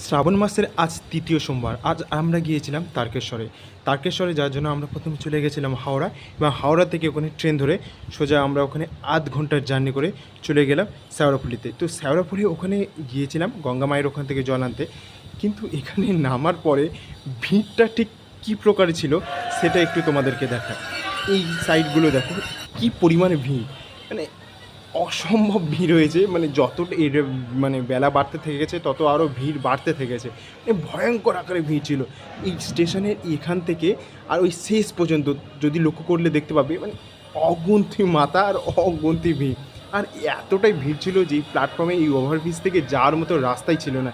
শ্রাবণ মাসের আজ তৃতীয় সোমবার। আজ আমরা গিয়েছিলাম তারকেশ্বরে যাওয়ার জন্য আমরা প্রথমে চলে গেছিলাম হাওড়া, এবং হাওড়া থেকে ওখানে ট্রেন ধরে সোজা আমরা ওখানে আধ ঘন্টার জার্নি করে চলে গেলাম শ্যাওড়াফুলিতে। তো শ্যাওড়াফুলি ওখানে গিয়েছিলাম গঙ্গা মায়ের ওখান থেকে জল আনতে, কিন্তু এখানে নামার পরে ভিড়টা ঠিক কী প্রকার ছিল সেটা একটু তোমাদেরকে দেখা। এই সাইডগুলো দেখো কী পরিমাণে ভিড়, মানে অসম্ভব ভিড় হয়েছে। মানে যতটা মানে বেলা বাড়তে থেকে গেছে তত আরও ভিড় বাড়তে থেকেছে, ভয়ঙ্কর আকারে ভিড় ছিল এই স্টেশনের এখান থেকে আর ওই শেষ পর্যন্ত। যদি লক্ষ্য করলে দেখতে পাবে মানে অগুন্তি মাথা আর অগুন্তি ভিড়। আর এতটাই ভিড় ছিল যে প্ল্যাটফর্মে এই ওভারব্রিজ থেকে যাওয়ার মতো রাস্তাই ছিল না,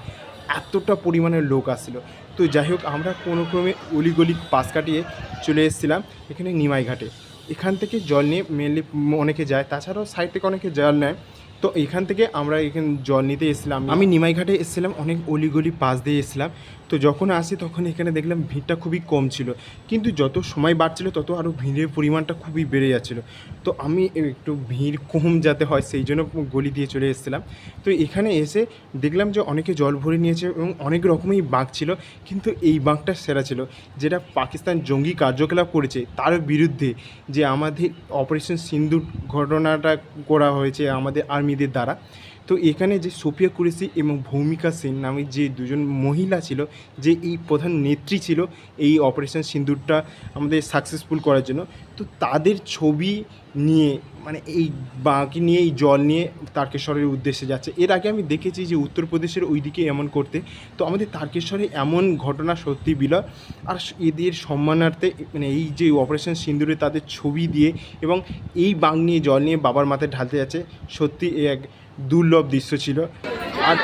এতটা পরিমাণের লোক আসছিল। তো যাই হোক, আমরা কোনো ক্রমে অলিগলি পাশ কাটিয়ে চলে এসেছিলাম এখানে নিমাই ঘাটে। এখান থেকে জল নিয়ে মেনলি অনেকে যায়, তাছাড়াও সাইড থেকে অনেকে জল নেয়। তো এখান থেকে আমরা এখানে জল নিতে এসেছিলাম। আমি নিমাই ঘাটে এসেছিলাম, অনেক অলিগলি পাশ দিয়ে এসেছিলাম। তো যখন আসি তখন এখানে দেখলাম ভিড়টা খুবই কম ছিল, কিন্তু যত সময় বাড়ছিল তত আরও ভিড়ের পরিমাণটা খুবই বেড়ে যাচ্ছিলো। তো আমি একটু ভিড় কম যাতে হয় সেই জন্য গলি দিয়ে চলে এসেছিলাম। তো এখানে এসে দেখলাম যে অনেকে জল ভরে নিয়েছে এবং অনেক রকমই বাঁক ছিল, কিন্তু এই বাঁকটা সেরা ছিল, যেটা পাকিস্তান জঙ্গি কার্যকলাপ করেছে তার বিরুদ্ধে, যে আমাদের অপারেশন সিন্দুর ঘটনাটা করা হয়েছে আমাদের আর্মিদের দ্বারা। তো এখানে যে সোফিয়া কুরেশি এবং ভৌমিকা সেন নামে যে দুজন মহিলা ছিল, যে এই প্রধান নেত্রী ছিল এই অপারেশন সিন্দুরটা আমাদের সাকসেসফুল করার জন্য, তো তাদের ছবি নিয়ে মানে এই বাঁকি নিয়ে এই জল নিয়ে তারকেশ্বরের উদ্দেশ্যে যাচ্ছে। এর আগে আমি দেখেছি যে উত্তরপ্রদেশের ওই দিকে এমন করতে, তো আমাদের তারকেশ্বরে এমন ঘটনা সত্যি বিরল। আর এদের সম্মানার্থে মানে এই যে অপারেশন সিন্দুরে তাদের ছবি দিয়ে এবং এই বাঁক নিয়ে জল নিয়ে বাবার মাথায় ঢালতে যাচ্ছে, সত্যি এক দুর্লভ দৃশ্য ছিল। আর